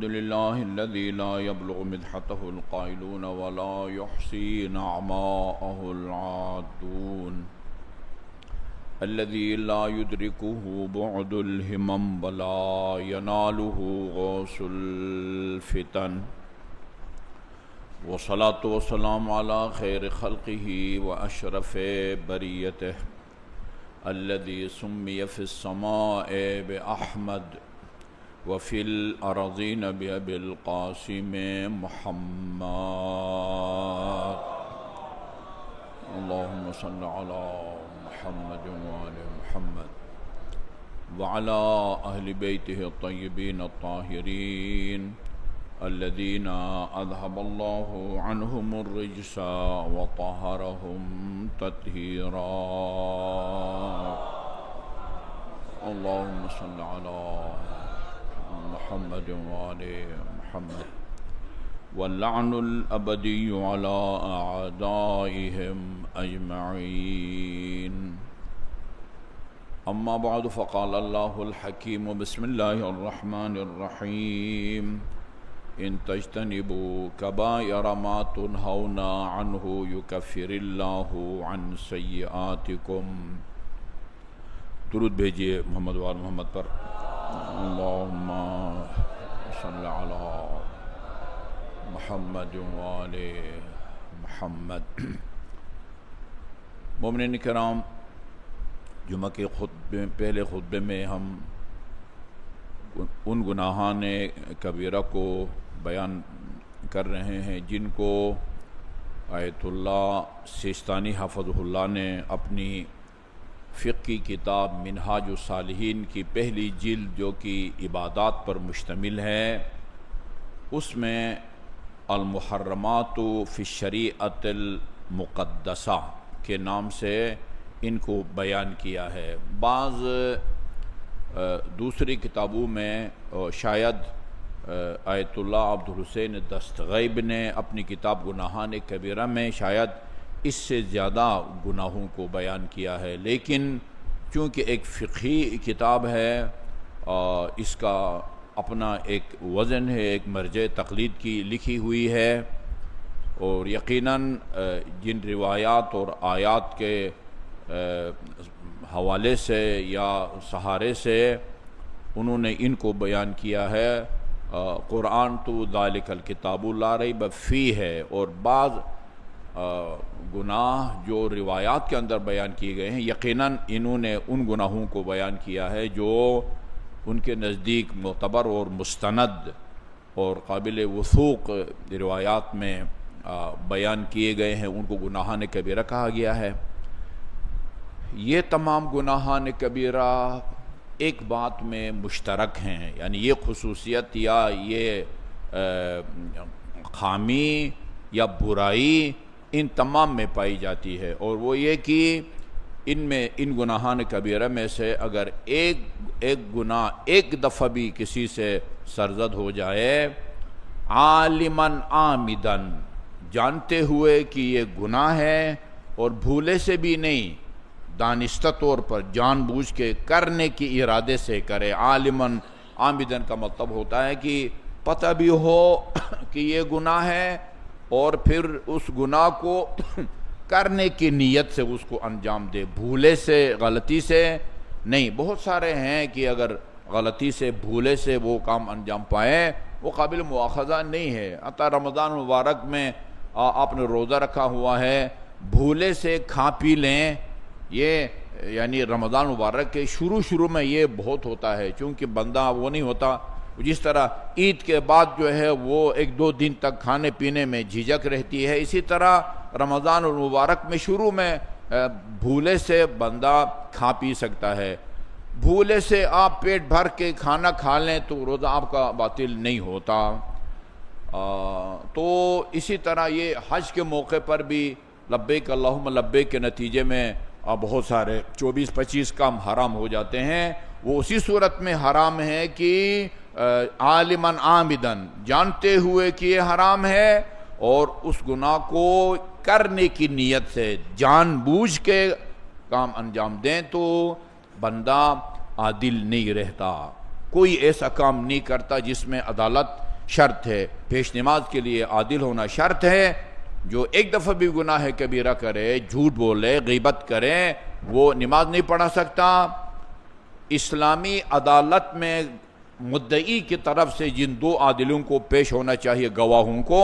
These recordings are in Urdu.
الحمد لله الذي لا يبلغ مدحته القائلون ولا يحصي نعماءه العادون الذي لا يدركه بعد الهمم ولا يناله غوث الفتن والصلاة والسلام على خير خلقه وأشرف بريته الذي سمي في السماء بأحمد وفي الأرضين بأبي القاسم محمد اللهم صل على محمد وآل محمد وعلى أهل بيته الطيبين الطاهرين الذين أذهب الله عنهم الرجس وطهرهم تطهيرا اللهم صل على محمد وآل محمد واللعن الأبدي على أعدائهم أجمعين أما بعد فقال الله الحكيم بسم الله الرحمن الرحيم إن تجتنبوا كبائر ما تنهون عنه يكفر الله عن سيئاتكم درود بھیجیے محمد وآل محمد پر اللہم صل علی محمد وآل محمد مومنین کرام، جمعہ کے پہلے خطبے میں ہم ان گناہان کبیرہ کو بیان کر رہے ہیں جن کو آیت اللہ سیستانی حفظہ اللہ نے اپنی فقہی کتاب منہاج الصالحین کی پہلی جلد جو کہ عبادات پر مشتمل ہے، اس میں المحرمات فی الشریعۃ المقدسہ کے نام سے ان کو بیان کیا ہے۔ بعض دوسری کتابوں میں شاید آیت اللہ عبدالحسین دستغیب نے اپنی کتاب گناہان کبیرہ میں شاید اس سے زیادہ گناہوں کو بیان کیا ہے، لیکن چونکہ ایک فقہی کتاب ہے، اس کا اپنا ایک وزن ہے، ایک مرجع تقلید کی لکھی ہوئی ہے، اور یقیناً جن روایات اور آیات کے حوالے سے یا سہارے سے انہوں نے ان کو بیان کیا ہے، قرآن تو ذالک الکتاب لا ریب فیہ ہے، اور بعض گناہ جو روایات کے اندر بیان کیے گئے ہیں یقیناً انہوں نے ان گناہوں کو بیان کیا ہے جو ان کے نزدیک معتبر اور مستند اور قابل وثوق روایات میں بیان کیے گئے ہیں، ان کو گناہان کبیرہ کہا گیا ہے۔ یہ تمام گناہان کبیرہ ایک بات میں مشترک ہیں، یعنی یہ خصوصیت یا یہ خامی یا برائی ان تمام میں پائی جاتی ہے، اور وہ یہ کہ ان گناہان کبیرہ میں سے اگر ایک گناہ ایک دفعہ بھی کسی سے سرزد ہو جائے، عالماً عامداً، جانتے ہوئے کہ یہ گناہ ہے اور بھولے سے بھی نہیں، دانستہ طور پر جان بوجھ کے کرنے کی ارادے سے کرے۔ عالماً عامداً کا مطلب ہوتا ہے کہ پتہ بھی ہو کہ یہ گناہ ہے اور پھر اس گناہ کو کرنے کی نیت سے اس کو انجام دے، بھولے سے غلطی سے نہیں۔ بہت سارے ہیں کہ اگر غلطی سے بھولے سے وہ کام انجام پائیں وہ قابل مواخذہ نہیں ہے۔ حتیٰ رمضان مبارک میں آپ نے روزہ رکھا ہوا ہے، بھولے سے کھا پی لیں، یہ یعنی رمضان مبارک کے شروع میں یہ بہت ہوتا ہے، چونکہ بندہ وہ نہیں ہوتا جس طرح عید کے بعد جو ہے وہ ایک دو دن تک کھانے پینے میں جھجک رہتی ہے، اسی طرح رمضان المبارک میں شروع میں بھولے سے بندہ کھا پی سکتا ہے۔ بھولے سے آپ پیٹ بھر کے کھانا کھا لیں تو روزہ آپ کا باطل نہیں ہوتا۔ تو اسی طرح یہ حج کے موقع پر بھی لبیک اللہم لبیک کے نتیجے میں بہت سارے 24-25 کام حرام ہو جاتے ہیں، وہ اسی صورت میں حرام ہے کہ عالماً عامداً، جانتے ہوئے کہ یہ حرام ہے اور اس گناہ کو کرنے کی نیت سے جان بوجھ کے کام انجام دیں تو بندہ عادل نہیں رہتا، کوئی ایسا کام نہیں کرتا جس میں عدالت شرط ہے، پیش نماز کے لیے عادل ہونا شرط ہے۔ جو ایک دفعہ بھی گناہ کبیرہ کرے، جھوٹ بولے، غیبت کرے، وہ نماز نہیں پڑھا سکتا۔ اسلامی عدالت میں مدعی کی طرف سے جن دو عادلوں کو پیش ہونا چاہیے، گواہوں کو،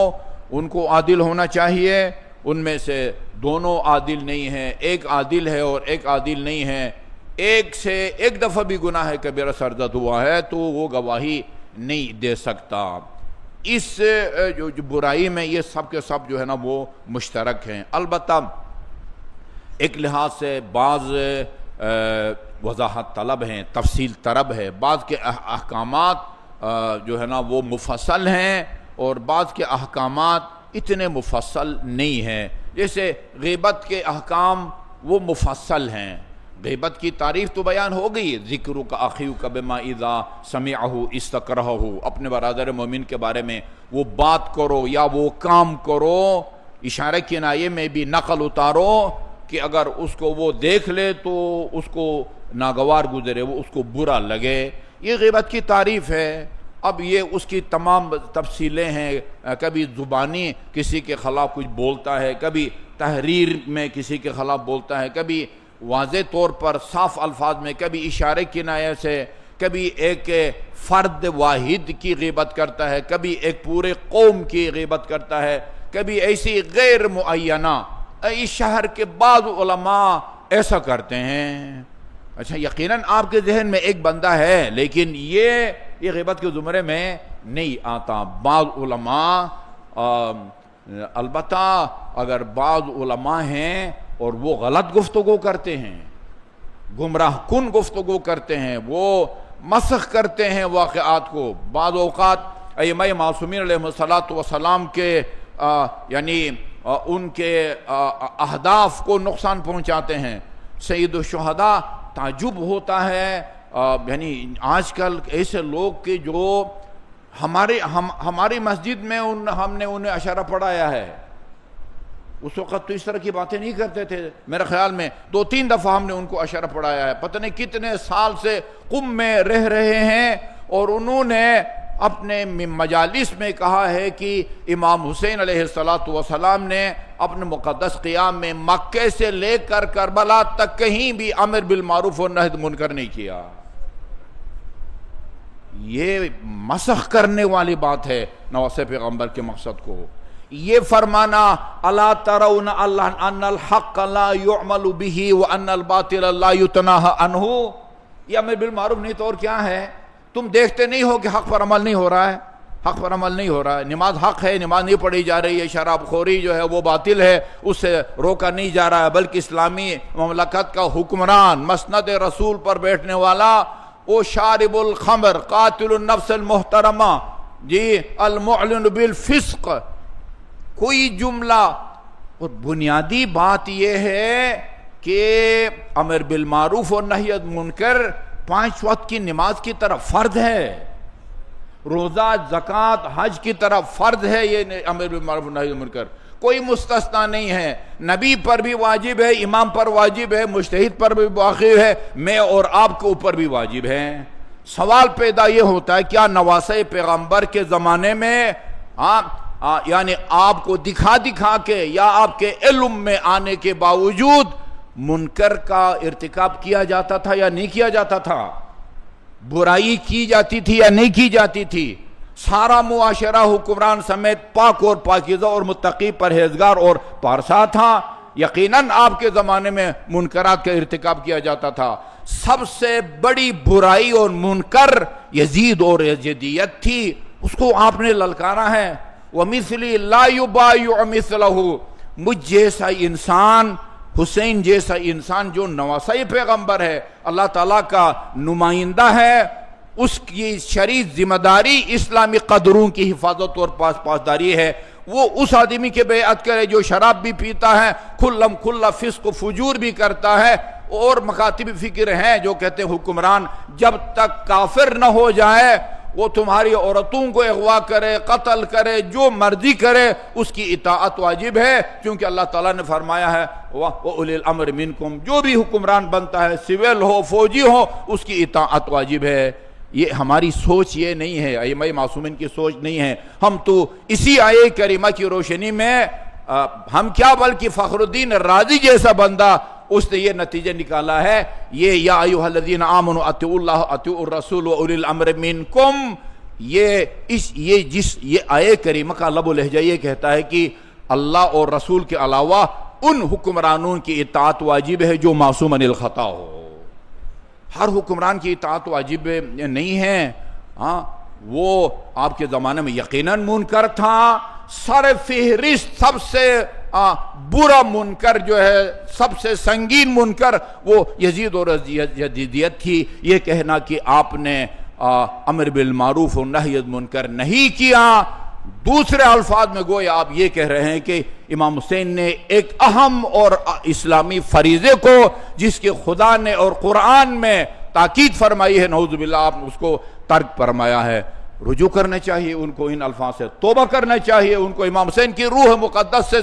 ان کو عادل ہونا چاہیے۔ ان میں سے دونوں عادل نہیں ہیں، ایک عادل ہے اور ایک عادل نہیں ہے، ایک سے ایک دفعہ بھی گناہ کبیرہ سرزد ہوا ہے تو وہ گواہی نہیں دے سکتا۔ اس جو برائی میں یہ سب کے سب جو ہے نا وہ مشترک ہیں۔ البتہ ایک لحاظ سے بعض وضاحت طلب ہیں، تفصیل طلب ہے، بعض کے احکامات جو ہے نا وہ مفصل ہیں اور بعض کے احکامات اتنے مفصل نہیں ہیں۔ جیسے غیبت کے احکام وہ مفصل ہیں، غیبت کی تعریف تو بیان ہو گئی، ذکرک اخیک بما اذا سمعہ استکرہہ، اپنے برادر مومن کے بارے میں وہ بات کرو یا وہ کام کرو، اشارہ کنایے میں بھی نقل اتارو کہ اگر اس کو وہ دیکھ لے تو اس کو ناگوار گزرے، وہ اس کو برا لگے، یہ غیبت کی تعریف ہے۔ اب یہ اس کی تمام تفصیلیں ہیں، کبھی زبانی کسی کے خلاف کچھ بولتا ہے، کبھی تحریر میں کسی کے خلاف بولتا ہے، کبھی واضح طور پر صاف الفاظ میں، کبھی اشارے کنایے سے، کبھی ایک فرد واحد کی غیبت کرتا ہے، کبھی ایک پورے قوم کی غیبت کرتا ہے، کبھی ایسی غیر معینہ۔ اس شہر کے بعض علماء ایسا کرتے ہیں۔ اچھا، یقیناً آپ کے ذہن میں ایک بندہ ہے لیکن یہ غیبت کے زمرے میں نہیں آتا۔ بعض علماء البتہ اگر بعض علماء ہیں اور وہ غلط گفتگو کرتے ہیں، گمراہ کن گفتگو کرتے ہیں، وہ مسخ کرتے ہیں واقعات کو، بعض اوقات ائمہ معصومین علیہ السلام کے یعنی ان کے اہداف کو نقصان پہنچاتے ہیں۔ سید الشہداء تعجب ہوتا ہے، یعنی آج کل ایسے لوگ کہ جو ہماری مسجد میں ہم نے انہیں اشارہ پڑھایا ہے، اس وقت تو اس طرح کی باتیں نہیں کرتے تھے، میرے خیال میں 2-3 دفعہ ہم نے ان کو اشارہ پڑھایا ہے، پتہ نہیں کتنے سال سے قم میں رہ رہے ہیں، اور انہوں نے اپنے مجالس میں کہا ہے کہ امام حسین علیہ السلام نے اپنے مقدس قیام میں مکے سے لے کر کربلا تک کہیں بھی امر بالمعروف اور نہی عن المنکر نہیں کیا۔ یہ مسخ کرنے والی بات ہے نواسہ پیغمبر کے مقصد کو۔ یہ فرمانا الا ترون ان الحق لا يعمل به وان الباطل لا يتناهى عنه، یہ امر بالمعروف نہیں تو اور کیا ہے؟ تم دیکھتے نہیں ہو کہ حق پر عمل نہیں ہو رہا ہے، حق پر عمل نہیں ہو رہا ہے، نماز حق ہے، نماز نہیں پڑھی جا رہی ہے، شراب خوری جو ہے وہ باطل ہے، اس سے روکا نہیں جا رہا ہے، بلکہ اسلامی مملکت کا حکمران، مسند رسول پر بیٹھنے والا، وہ شارب الخمر، قاتل النفس المحترمہ، جی المعلن بالفسق، کوئی جملہ۔ اور بنیادی بات یہ ہے کہ امر بالمعروف اور نہی عن المنکر 5 وقت کی نماز کی طرف فرض ہے، روزہ، زکوٰۃ، حج کی طرف فرض ہے، یہ امر بالمعروف اور نہی عن المنکر، کوئی مستثنا نہیں ہے، نبی پر بھی واجب ہے، امام پر واجب ہے، مجتہد پر بھی واجب ہے، میں اور آپ کے اوپر بھی واجب ہے۔ سوال پیدا یہ ہوتا ہے کیا نواسہ پیغمبر کے زمانے میں یعنی آپ کو دکھا کے یا آپ کے علم میں آنے کے باوجود منکر کا ارتکاب کیا جاتا تھا یا نہیں کیا جاتا تھا؟ برائی کی جاتی تھی یا نہیں کی جاتی تھی؟ سارا معاشرہ حکمران سمیت پاک اور پاکیزہ اور متقی پرہیزگار اور پارسا تھا؟ یقیناً آپ کے زمانے میں منکرات کا ارتکاب کیا جاتا تھا۔ سب سے بڑی برائی اور منکر یزید اور یزیدیت تھی، اس کو آپ نے للکارا ہے۔ وَمِثْلِ لَا يُبَايُعُ مِثْلَهُ، مجھ جیسا انسان، حسین جیسا انسان جو نواسہ پیغمبر ہے، اللہ تعالیٰ کا نمائندہ ہے، اس کی شرعی ذمہ داری اسلامی قدروں کی حفاظت اور پاسداری ہے۔ وہ اس آدمی کے بیعت کرے جو شراب بھی پیتا ہے، کھلا فسق و فجور بھی کرتا ہے، اور مکاتب فکر ہیں جو کہتے ہیں حکمران جب تک کافر نہ ہو جائے وہ تمہاری عورتوں کو اغوا کرے، قتل کرے، جو مرضی کرے، اس کی اطاعت واجب ہے، کیونکہ اللہ تعالیٰ نے فرمایا ہے وَأُولِي الْأَمْرِ مِنْكُمْ، جو بھی حکمران بنتا ہے، سول ہو، فوجی ہو، اس کی اطاعت واجب ہے۔ یہ ہماری سوچ یہ نہیں ہے، ائمہ معصومین کی سوچ نہیں ہے. ہم تو اسی آیے کریمہ کی روشنی میں ہم کیا بلکہ فخر الدین رازی جیسا بندہ اس نے یہ نتیجہ نکالا ہے. یہ یا ایھا الذین آمنوا اطیعوا اللہ اطیعوا الرسول واولی الامر منکم، یہ آیے کریمہ کا لب و لہجہ یہ کہتا ہے کہ اللہ اور رسول کے علاوہ ان حکمرانوں کی اطاعت واجب ہے جو معصوم عن الخطا ہو. ہر حکمران کی اطاعت واجب نہیں ہے. ہاں وہ آپ کے زمانے میں یقیناً منکر تھا. سر فہرست سب سے برا منکر جو ہے، سب سے سنگین منکر وہ یزید اور یزیدیت تھی. یہ کہنا کہ آپ نے امر بالمعروف و نہی عن المنکر نہیں کیا، دوسرے الفاظ میں گویا آپ یہ کہہ رہے ہیں کہ امام حسین نے ایک اہم اور اسلامی فریضے کو جس کے خدا نے اور قرآن میں تاکید فرمائی ہے، نعوذ باللہ، آپ نے اس کو ترک فرمایا ہے. رجوع کرنا چاہیے ان کو، ان الفاظ سے توبہ کرنا چاہیے ان کو. امام حسین کی روح مقدس سے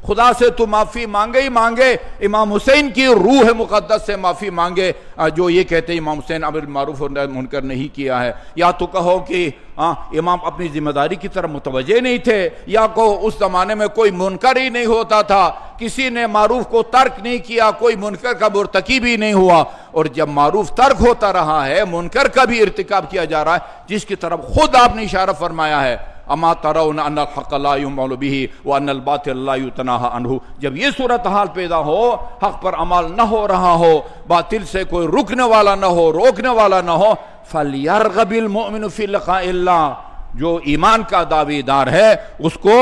خدا سے تو معافی مانگے ہی مانگے، امام حسین کی روح مقدس سے معافی مانگے جو یہ کہتے ہیں امام حسین امر بالمعروف اور نہی عن المنکر نہیں کیا ہے. یا تو کہو کہ امام اپنی ذمہ داری کی طرف متوجہ نہیں تھے، یا کہو اس زمانے میں کوئی منکر ہی نہیں ہوتا تھا، کسی نے معروف کو ترک نہیں کیا، کوئی منکر کا مرتکب ہی نہیں ہوا. اور جب معروف ترک ہوتا رہا ہے، منکر کا بھی ارتکاب کیا جا رہا ہے جس کی طرف خود آپ نے اشارہ فرمایا ہے، اما ترون ان الحق لا يعمل به وان الباطل لا يتناهى عنه. جب یہ صورتحال پیدا ہو، حق پر عمل نہ ہو رہا ہو، باطل سے کوئی رکنے والا نہ ہو، روکنے والا نہ ہو، فَلْيَرْغَبِ الْمُؤْمِنُ فِي لِقَاءِ اللَّهِ، جو ایمان کا دعوی دار ہے اس کو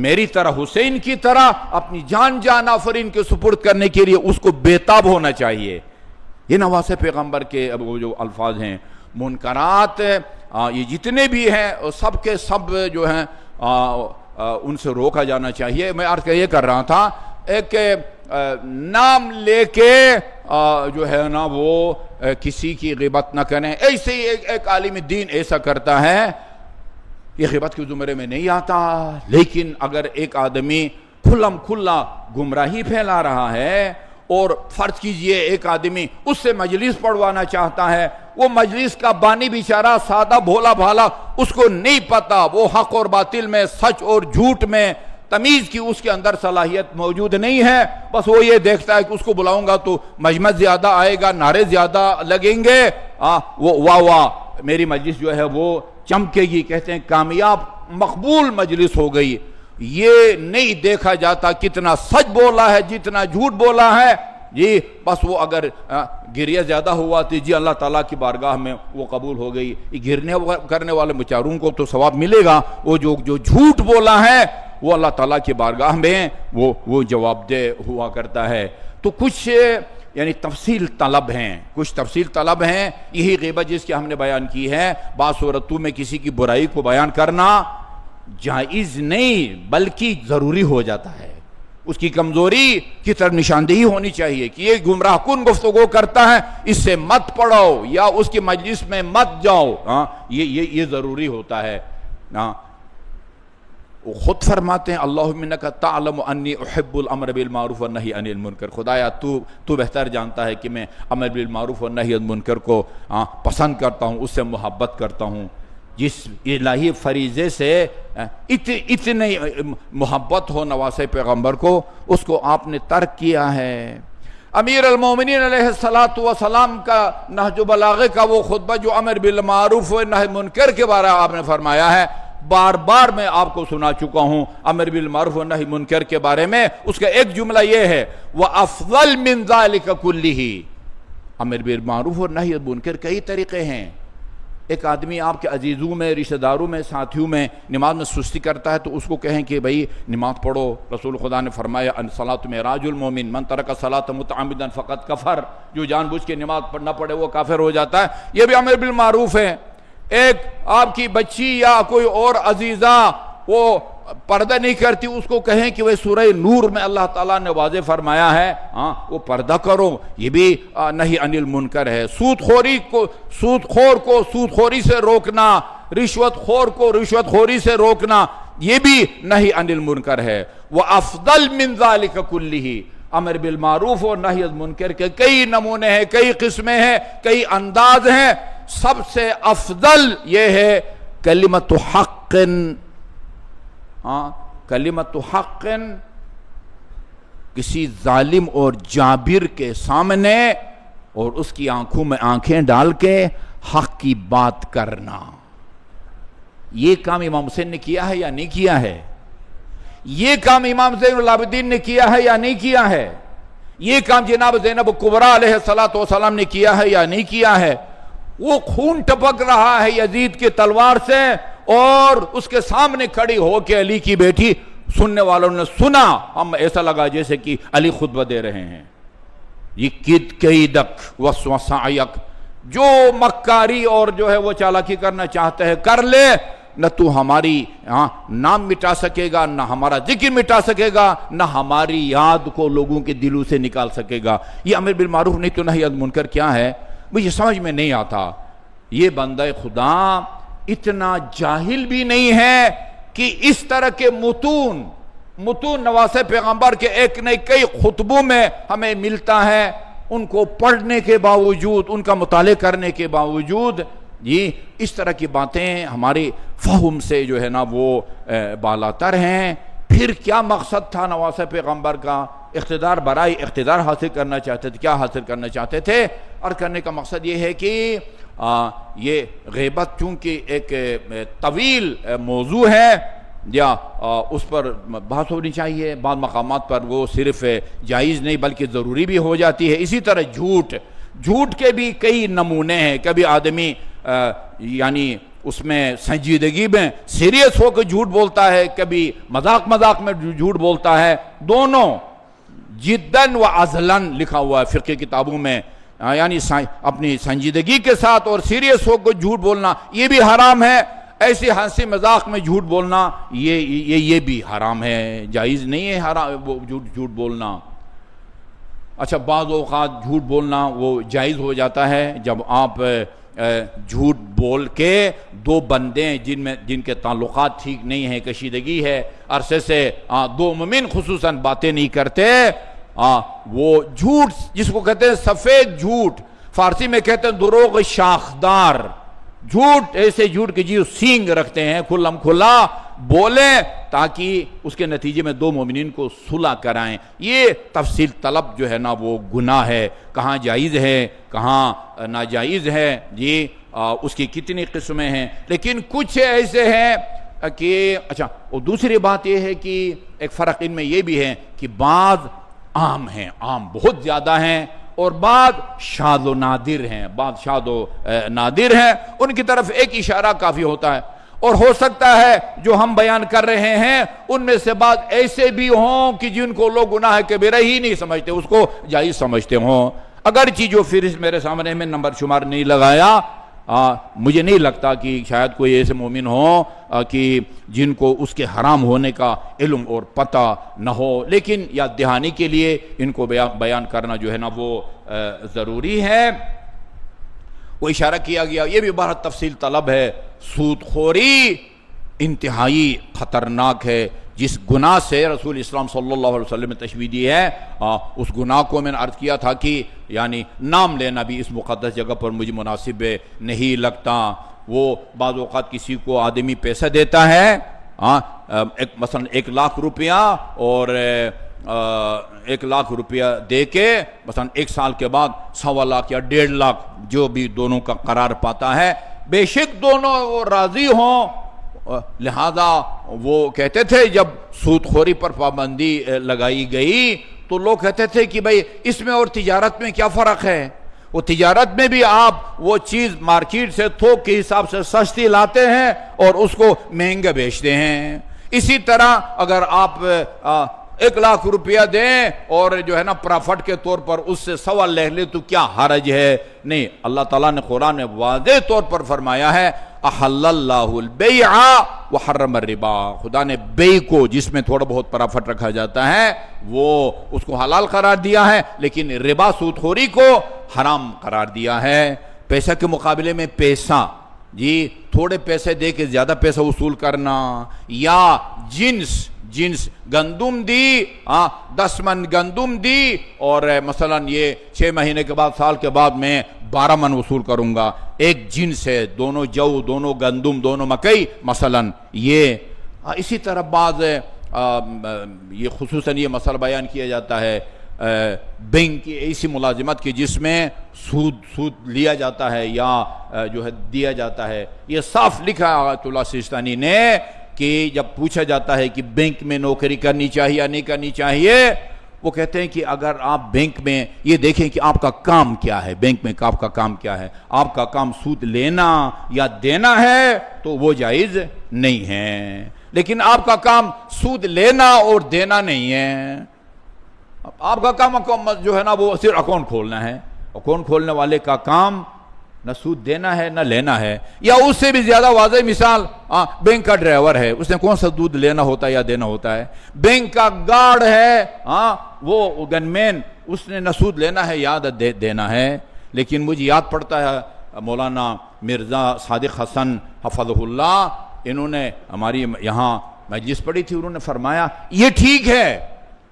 میری طرح، حسین کی طرح اپنی جان آفرین کے سپرد کرنے کے لیے اس کو بےتاب ہونا چاہیے. یہ نواسے پیغمبر کے وہ جو الفاظ ہیں. منکرات یہ جتنے بھی ہیں سب کے سب جو ہیں ان سے روکا جانا چاہیے. میں عرض یہ کر رہا تھا، ایک نام لے کے جو ہے نا وہ کسی کی غیبت نہ کریں. ایسے ہی ایک عالم دین ایسا کرتا ہے، یہ غیبت کے زمرے میں نہیں آتا. لیکن اگر ایک آدمی کھلم کھلا گمراہی پھیلا رہا ہے اور فرض کیجئے ایک آدمی اس سے مجلس پڑھوانا چاہتا ہے، وہ مجلس کا بانی بیچارہ سادہ بھولا بھالا، اس کو نہیں پتا، وہ حق اور باطل میں، سچ اور جھوٹ میں تمیز کی اس کے اندر صلاحیت موجود نہیں ہے. بس وہ یہ دیکھتا ہے کہ اس کو بلاؤں گا تو مجمع زیادہ آئے گا، نعرے زیادہ لگیں گے، وہ واہ واہ میری مجلس جو ہے وہ چمکے گی. کہتے ہیں کامیاب مقبول مجلس ہو گئی. یہ نہیں دیکھا جاتا کتنا سچ بولا ہے، جتنا جھوٹ بولا ہے. جی بس وہ اگر گریہ زیادہ ہوا تو جی اللہ تعالیٰ کی بارگاہ میں وہ قبول ہو گئی. یہ گرنے کرنے والے بیچاروں کو تو ثواب ملے گا، وہ جو جھوٹ بولا ہے وہ اللہ تعالیٰ کی بارگاہ میں وہ جواب دہ ہوا کرتا ہے. تو کچھ یعنی تفصیل طلب ہیں، کچھ تفصیل طلب ہیں. یہی غیبت جس کی ہم نے بیان کی ہے. بعض صورتوں میں کسی کی برائی کو بیان کرنا جائز نہیں بلکہ ضروری ہو جاتا ہے. اس کی کمزوری کی طرف نشاندہی ہونی چاہیے کہ یہ گمراہ کن گفتگو کرتا ہے، اس سے مت پڑھو یا اس کی مجلس میں مت جاؤ. یہ ضروری ہوتا ہے. وہ خود فرماتے ہیں اللہم انک تعلم انی احب الامر بالمعروف والنہی عن المنکر. خدایا تو بہتر جانتا ہے کہ میں امر بالمعروف والنہی عن المنکر کو پسند کرتا ہوں، اس سے محبت کرتا ہوں. جس الہی فریضے سے اتنی محبت ہو نواسے پیغمبر کو، اس کو آپ نے ترک کیا ہے. امیر المومنین علیہ السلام کا نہج بلاغہ کا وہ خطبہ جو امر بالمعروف والنہی عن المنکر کے بارے آپ نے فرمایا ہے، بار بار میں آپ کو سنا چکا ہوں. امر بالمعروف والنہی عن المنکر کے بارے میں اس کا ایک جملہ یہ ہے وَأَفْضَلْ مِنْ ذَلِكَ كُلِّهِ. امر بالمعروف والنہی عن المنکر کئی طریقے ہیں. ایک آدمی آپ کے عزیزوں میں، رشتہ داروں میں، ساتھیوں میں نماز میں سستی کرتا ہے تو اس کو کہیں کہ بھائی نماز پڑھو. رسول خدا نے فرمایا الصلاۃ معراج المومن من ترک الصلاۃ متعمدا فقد کفر. جو جان بوجھ کے نماز نہ پڑھے وہ کافر ہو جاتا ہے. یہ بھی امر بالمعروف ہے. ایک آپ کی بچی یا کوئی اور عزیزہ وہ پردہ نہیں کرتی، اس کو کہیں کہ وہ سورہ نور میں اللہ تعالیٰ نے واضح فرمایا ہے وہ پردہ کرو. یہ بھی نہی عن المنکر ہے. سود خور کو سود خوری سے روکنا، رشوت خور کو رشوت خوری سے روکنا، یہ بھی نہی عن المنکر ہے. وَأَفْضَلْ مِنْ ذَلِكَ كُلِّهِ. امر بالمعروف اور نہی عن المنکر کے کئی نمونے ہیں، کئی قسمیں ہیں، کئی انداز ہیں. سب سے افضل یہ ہے کلمت حق، کلمت حق، کسی ظالم اور جابر کے سامنے اور اس کی آنکھوں میں آنکھیں ڈال کے حق کی بات کرنا۔ یہ کام امام حسین نے کیا ہے یا نہیں کیا ہے؟ یہ کام امام زین العابدین نے کیا ہے یا نہیں کیا ہے؟ یہ کام جناب زینب کبریٰ علیہ السلام نے کیا ہے یا نہیں کیا ہے؟ وہ خون ٹپک رہا ہے یزید کی تلوار سے، اور اس کے سامنے کھڑی ہو کے علی کی بیٹی، سننے والوں نے سنا، ہم ایسا لگا جیسے کہ علی خطبہ دے رہے ہیں۔ یہ کید کیدک وسوسایک، جو مکاری اور جو ہے وہ چالاکی کرنا چاہتا ہے کر لے، نہ تو ہماری نام مٹا سکے گا، نہ ہمارا ذکر مٹا سکے گا، نہ ہماری یاد کو لوگوں کے دلوں سے نکال سکے گا۔ یہ امر بالمعروف نہیں تو نہی عن المنکر کیا ہے؟ مجھے سمجھ میں نہیں آتا۔ یہ بندہ خدا اتنا جاہل بھی نہیں ہے کہ اس طرح کے متون نواسے پیغمبر کے ایک نئے کئی خطبوں میں ہمیں ملتا ہے، ان کو پڑھنے کے باوجود، ان کا مطالعہ کرنے کے باوجود یہ اس طرح کی باتیں ہمارے فہم سے جو ہے نا وہ بالاتر ہیں۔ پھر کیا مقصد تھا نواسے پیغمبر کا؟ اقتدار برائے اقتدار حاصل کرنا چاہتے تھے۔ کیا حاصل کرنا چاہتے تھے؟ اور کرنے کا مقصد یہ ہے کہ یہ غیبت چونکہ ایک طویل موضوع ہے، یا اس پر بحث ہونی چاہیے، بعض مقامات پر وہ صرف جائز نہیں بلکہ ضروری بھی ہو جاتی ہے۔ اسی طرح جھوٹ کے بھی کئی نمونے ہیں۔ کبھی آدمی یعنی اس میں سنجیدگی میں سیریس ہو کے جھوٹ بولتا ہے، کبھی مذاق میں جھوٹ بولتا ہے۔ دونوں جدن و عزلن لکھا ہوا ہے فقہ کتابوں میں، یعنی اپنی سنجیدگی کے ساتھ اور سیریس ہو کے جھوٹ بولنا یہ بھی حرام ہے۔ ایسی ہنسی مذاق میں جھوٹ بولنا یہ بھی حرام ہے، جائز نہیں ہے حرام جھوٹ بولنا۔ اچھا، بعض اوقات جھوٹ بولنا وہ جائز ہو جاتا ہے جب آپ جھوٹ بول کے دو بندے جن کے تعلقات ٹھیک نہیں ہیں، کشیدگی ہے، عرصے سے دو مومن خصوصاً باتیں نہیں کرتے، وہ جھوٹ جس کو کہتے ہیں سفید جھوٹ، فارسی میں کہتے ہیں دروغ شاخدار جھوٹ، ایسے جھوٹ کے جیو سینگ رکھتے ہیں، کھلم کھلا بولیں تاکہ اس کے نتیجے میں دو مومنین کو صلح کرائیں۔ یہ تفصیل طلب جو ہے نا وہ گناہ ہے، کہاں جائز ہے کہاں ناجائز ہے، یہ اس کی کتنی قسمیں ہیں۔ لیکن کچھ ایسے ہیں کہ اچھا، اور دوسری بات یہ ہے کہ ایک فرق ان میں یہ بھی ہے کہ بعض عام ہیں، عام بہت زیادہ ہیں، اور بعض شاذ و نادر ہیں، نادر ہیں، ان کی طرف ایک اشارہ کافی ہوتا ہے۔ اور ہو سکتا ہے جو ہم بیان کر رہے ہیں ان میں سے بعض ایسے بھی ہوں کہ جن کو لوگ گناہ کبیرہ ہی نہیں سمجھتے، اس کو جائز سمجھتے ہوں، اگرچہ جو فہرست میرے سامنے میں نمبر شمار نہیں لگایا، مجھے نہیں لگتا کہ شاید کوئی ایسے مومن ہوں کہ جن کو اس کے حرام ہونے کا علم اور پتہ نہ ہو، لیکن یاد دہانی کے لیے ان کو بیان کرنا جو ہے نا وہ ضروری ہے۔ وہ اشارہ کیا گیا، یہ بھی بہت تفصیل طلب ہے، سود خوری انتہائی خطرناک ہے۔ جس گناہ سے رسول اسلام صلی اللہ علیہ وسلم نے تشبیہ دی ہے، اس گناہ کو میں نے عرض کیا تھا کہ یعنی نام لینا بھی اس مقدس جگہ پر مجھے مناسب نہیں لگتا۔ وہ بعض اوقات کسی کو آدمی پیسہ دیتا ہے، مثلا 1,00,000 روپیہ، اور 1,00,000 روپیہ دے کے مثلا 1 سال کے بعد 1.25 لاکھ یا 1.5 لاکھ جو بھی دونوں کا قرار پاتا ہے، بے شک دونوں وہ راضی ہوں۔ لہذا وہ کہتے تھے جب سود خوری پر پابندی لگائی گئی تو لوگ کہتے تھے کہ بھئی اس میں اور تجارت میں کیا فرق ہے؟ وہ تجارت میں بھی آپ وہ چیز مارکیٹ سے تھوک کے حساب سے سستی لاتے ہیں اور اس کو مہنگا بیچتے ہیں۔ اسی طرح اگر آپ 1,00,000 روپیہ دیں اور جو ہے نا پرافٹ کے طور پر اس سے سوال لے لیں تو کیا حرج ہے؟ نہیں، اللہ تعالیٰ نے قرآن میں واضح طور پر فرمایا ہے احل اللہ البیع وحرم الربا، خدا نے بیع کو جس میں تھوڑا بہت پرافٹ رکھا جاتا ہے وہ اس کو حلال قرار دیا ہے، لیکن ربا سود خوری کو حرام قرار دیا ہے۔ پیسہ کے مقابلے میں پیسہ، جی تھوڑے پیسے دے کے زیادہ پیسہ وصول کرنا، یا جنس گندم دی، 10 من گندم دی اور مثلا یہ 6 مہینے کے بعد سال کے بعد میں 12 من وصول کروں گا، ایک جنس ہے، دونوں جو، دونوں گندم، دونوں مکئی مثلاً، یہ اسی طرح بعض یہ خصوصاً یہ مسئلہ بیان کیا جاتا ہے بینک کی ایسی ملازمت کی جس میں سود لیا جاتا ہے یا جو ہے دیا جاتا ہے۔ یہ صاف لکھا ہے آیت اللہ سیستانی نے کہ جب پوچھا جاتا ہے کہ بینک میں نوکری کرنی چاہیے یا نہیں کرنی چاہیے، وہ کہتے ہیں کہ اگر آپ بینک میں یہ دیکھیں کہ آپ کا کام کیا ہے، بینک میں آپ کا کام کیا ہے، آپ کا کام سود لینا یا دینا ہے تو وہ جائز نہیں ہے، لیکن آپ کا کام سود لینا اور دینا نہیں ہے، آپ کا کام جو ہے نا وہ صرف اکاؤنٹ کھولنا ہے۔ اکاؤنٹ کھولنے والے کا کام نہ سود دینا ہے نہ لینا ہے، یا اس سے بھی زیادہ واضح مثال بینک کا ڈرائیور ہے، اس نے کون سا دودھ لینا ہوتا ہے یا دینا ہوتا ہے؟ بینک کا گارڈ ہے، وہ گن مین، اس نے نہ سود لینا ہے یا دینا ہے۔ لیکن مجھے یاد پڑتا ہے مولانا مرزا صادق حسن حفظہ اللہ، انہوں نے ہماری یہاں مجلس پڑھی تھی، انہوں نے فرمایا یہ ٹھیک ہے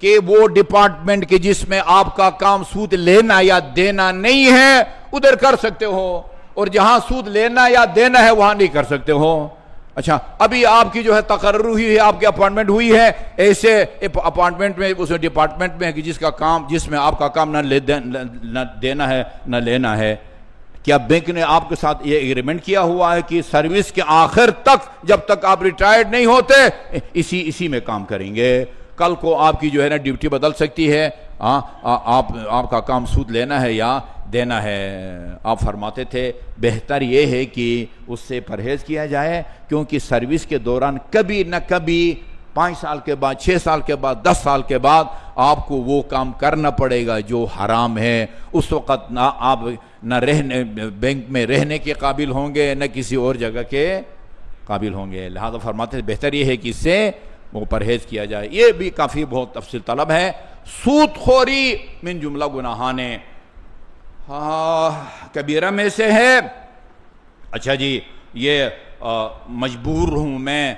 کہ وہ ڈپارٹمنٹ کے جس میں آپ کا کام سود لینا یا دینا نہیں ہے ادھر کر سکتے ہو، اور جہاں سود لینا یا دینا ہے وہاں نہیں کر سکتے ہو۔ اچھا، ابھی آپ کی جو ہے تقرر ہوئی ہے، آپ کی اپائنٹمنٹ ہوئی ہے ایسے اپارٹمنٹ میں، اس ڈپارٹمنٹ میں کہ جس میں آپ کا کام نہ دینا ہے نہ لینا ہے، کیا بینک نے آپ کے ساتھ یہ ایگریمنٹ کیا ہوا ہے کہ سروس کے آخر تک جب تک آپ ریٹائرڈ نہیں ہوتے اسی میں کام کریں گے؟ کل کو آپ کی جو ہے نا ڈیوٹی بدل سکتی ہے، آپ کا کام سود لینا ہے یا دینا ہے۔ آپ فرماتے تھے بہتر یہ ہے کہ اس سے پرہیز کیا جائے، کیونکہ سروس کے دوران کبھی نہ کبھی 5 سال کے بعد، 6 سال کے بعد، 10 سال کے بعد آپ کو وہ کام کرنا پڑے گا جو حرام ہے۔ اس وقت نہ آپ بینک میں رہنے کے قابل ہوں گے نہ کسی اور جگہ کے قابل ہوں گے، لہذا فرماتے ہیں بہتر یہ ہے کہ اس سے وہ پرہیز کیا جائے۔ یہ بھی کافی بہت تفصیل طلب ہے۔ سود خوری من جملہ گناہان کبیرہ میں سے ہے۔ اچھا جی، یہ مجبور ہوں میں،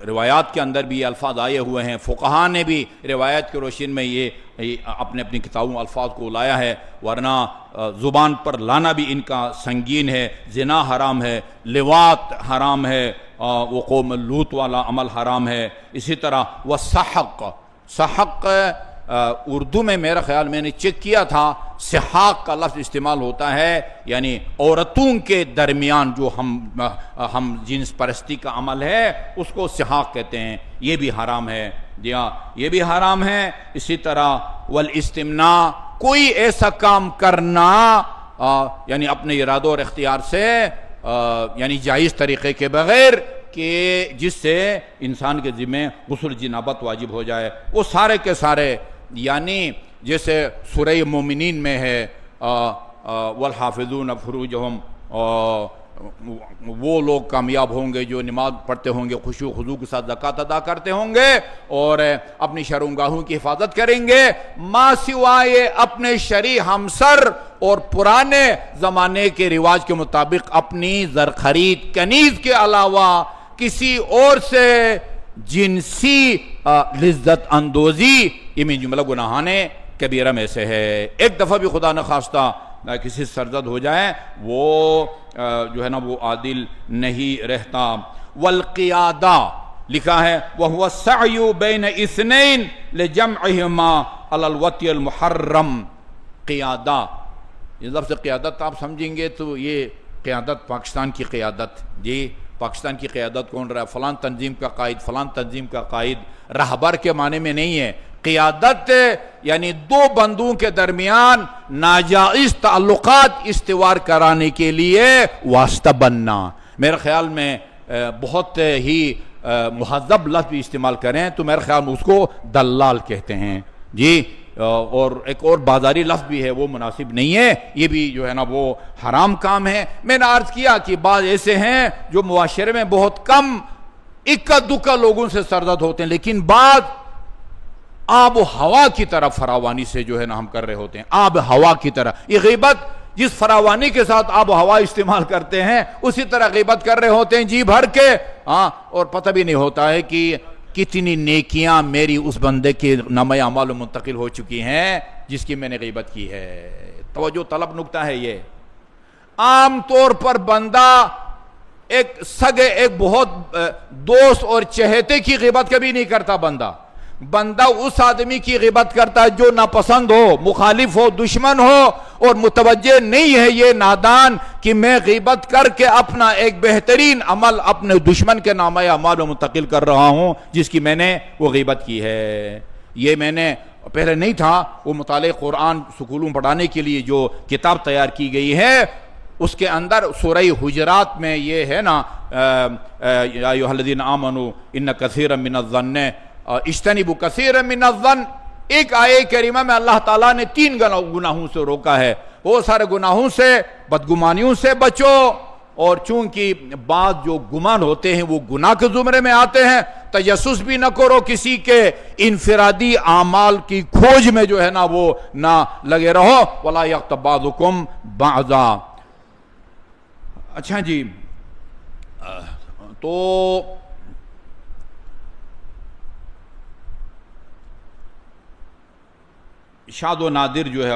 روایات کے اندر بھی یہ الفاظ آئے ہوئے ہیں، فقہا نے بھی روایت کے روشن میں یہ اپنی کتابوں الفاظ کو لایا ہے، ورنہ زبان پر لانا بھی ان کا سنگین ہے۔ زنا حرام ہے، لواط حرام ہے، وہ قوم لوط والا عمل حرام ہے۔ اسی طرح وہ سحق اردو میں میرا خیال میں نے چیک کیا تھا، سحاق کا لفظ استعمال ہوتا ہے، یعنی عورتوں کے درمیان جو ہم جنس پرستی کا عمل ہے اس کو سحاق کہتے ہیں، یہ بھی حرام ہے۔ جی ہاں، یہ بھی حرام ہے۔ اسی طرح والاستمناء، کوئی ایسا کام کرنا یعنی اپنے ارادوں اور اختیار سے، یعنی جائز طریقے کے بغیر، کہ جس سے انسان کے ذمہ غسل جنابت واجب ہو جائے، وہ سارے کے سارے، یعنی جیسے سورہ مومنین میں ہے والحافظون فروجہم، وہ لوگ کامیاب ہوں گے جو نماز پڑھتے ہوں گے، خشوع و خضوع کے ساتھ زکوٰۃ ادا کرتے ہوں گے اور اپنی شرمگاہوں کی حفاظت کریں گے، ما سوائے اپنے شرعی ہمسر اور پرانے زمانے کے رواج کے مطابق اپنی زرخرید کنیز کے علاوہ کسی اور سے جنسی لذت اندوزی، یہ من جملہ گناہان کبیرہ میں سے ہے۔ ایک دفعہ بھی خدا نخواستہ کسی سرزد ہو جائے وہ جو ہے نا وہ عادل نہیں رہتا۔ والقیادہ لکھا ہے وَهُوَ السَّعْيُ بَيْنَ اثْنَيْن لِجَمْعِهِمَا عَلَى الْوَطْيِ الْمُحَرَّمِ۔ قیادہ، یہ لفظ قیادت آپ سمجھیں گے تو یہ قیادت پاکستان کی قیادت، جی پاکستان کی قیادت کون رہا ہے؟ فلان تنظیم کا قائد، فلان تنظیم کا قائد، رہبر کے معنی میں نہیں ہے۔ قیادت یعنی دو بندوں کے درمیان ناجائز تعلقات استوار کرانے کے لیے واسطہ بننا۔ میرے خیال میں بہت ہی مہذب لفظ بھی استعمال کریں تو میرے خیال میں اس کو دلال کہتے ہیں، جی، اور ایک اور بازاری لفظ بھی ہے وہ مناسب نہیں ہے، یہ بھی جو ہے نا وہ حرام کام ہے۔ میں نے عرض کیا کہ بعض ایسے ہیں جو معاشرے میں بہت کم اکا دکا لوگوں سے سرزد ہوتے ہیں، لیکن بعض آب و ہوا کی طرح فراوانی سے جو ہے نا ہم کر رہے ہوتے ہیں، آب ہوا کی طرح۔ یہ غیبت جس فراوانی کے ساتھ آب و ہوا استعمال کرتے ہیں اسی طرح غیبت کر رہے ہوتے ہیں جی بھر کے، اور پتہ بھی نہیں ہوتا ہے کہ کتنی نیکیاں میری اس بندے کے نامہ اعمال منتقل ہو چکی ہیں جس کی میں نے غیبت کی ہے۔ توجہ طلب نکتہ ہے یہ۔ عام طور پر بندہ ایک سگے ایک بہت دوست اور چہیتے کی غیبت کبھی نہیں کرتا. بندہ اس آدمی کی غیبت کرتا ہے جو ناپسند ہو, مخالف ہو, دشمن ہو, اور متوجہ نہیں ہے یہ نادان کہ میں غیبت کر کے اپنا ایک بہترین عمل اپنے دشمن کے نامہ اعمال میں منتقل کر رہا ہوں جس کی میں نے وہ غیبت کی ہے. یہ میں نے پہلے نہیں تھا. وہ مطالعہ قرآن سکولوں پڑھانے کے لیے جو کتاب تیار کی گئی ہے اس کے اندر سورہ حجرات میں یہ ہے نا, یا ایھا الذین آمنوا ان کثیرا من الظن اجتنبوا کثیرا من الظن. ایک آیہ کریمہ میں اللہ تعالیٰ نے 3 گناہوں سے روکا ہے. وہ سارے گناہوں سے, بدگمانیوں سے بچو, اور چونکہ بعض جو گمان ہوتے ہیں وہ گناہ کے زمرے میں آتے ہیں. تجسس بھی نہ کرو کسی کے انفرادی اعمال کی کھوج میں جو ہے نا وہ نہ لگے رہو. وَلَا يَغْتَبْ بَعْضُكُمْ بَعْضًا. اچھا جی, تو شاد و نادر جو ہے,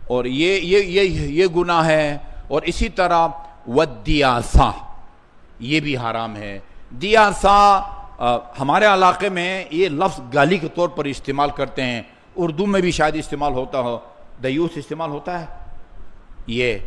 اور یہ گناہ ہے. اور اسی طرح والدیاسہ, یہ بھی حرام ہے. دیاسہ ہمارے علاقے میں یہ لفظ گالی کے طور پر استعمال کرتے ہیں. اردو میں بھی شاید استعمال ہوتا ہو, دیوس استعمال ہوتا ہے. یہ